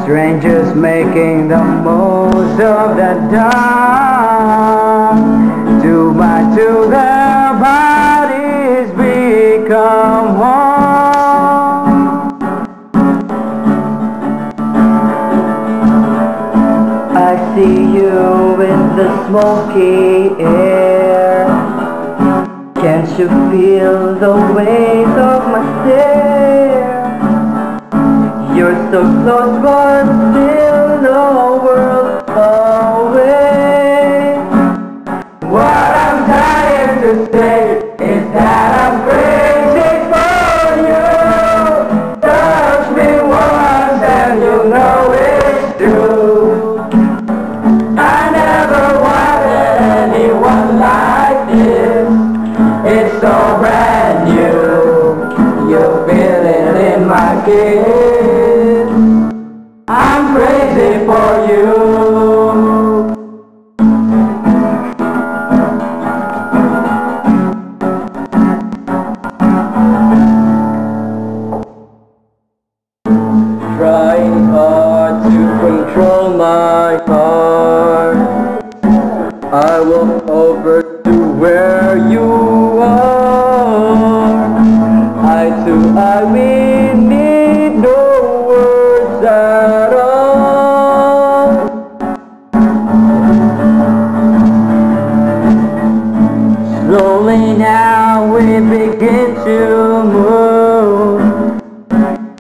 Strangers making the most of the dawn. Too much to their bodies become one. I see you in the smoky air. Can't you feel the weight of my stare? You're so close but still the world away. What I'm trying to say is that I'm crazy for you. Touch me once and you know it's true. I never wanted anyone like this. It's so brand new. You feel it in my kiss. I'm crazy for you. Trying hard to control my heart. I walk over to where you are. Eye to eye, we need no words at all. Slowly now we begin to move.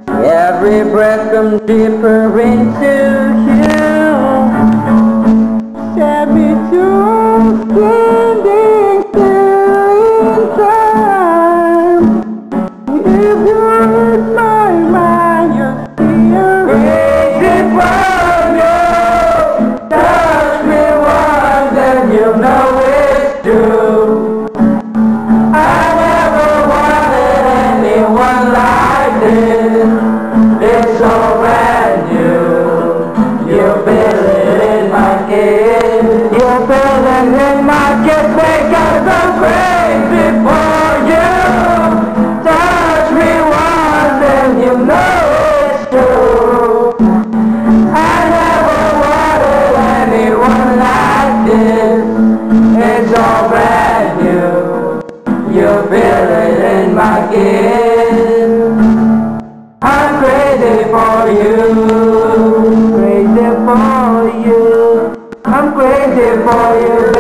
Every breath comes deeper into you. Set me to standing still in time. If you read my mind, you'll see crazy for you. Touch me once and you know it's true. I never wanted anyone like this. It's so brand new. You feel it in my kiss. You feel it in my kiss because I'm crazy for you. Touch me once and you know it's true. I never wanted anyone like this. It's all brand new. You feel it in my kiss. I'm crazy for you. Crazy for you. I'm crazy for you.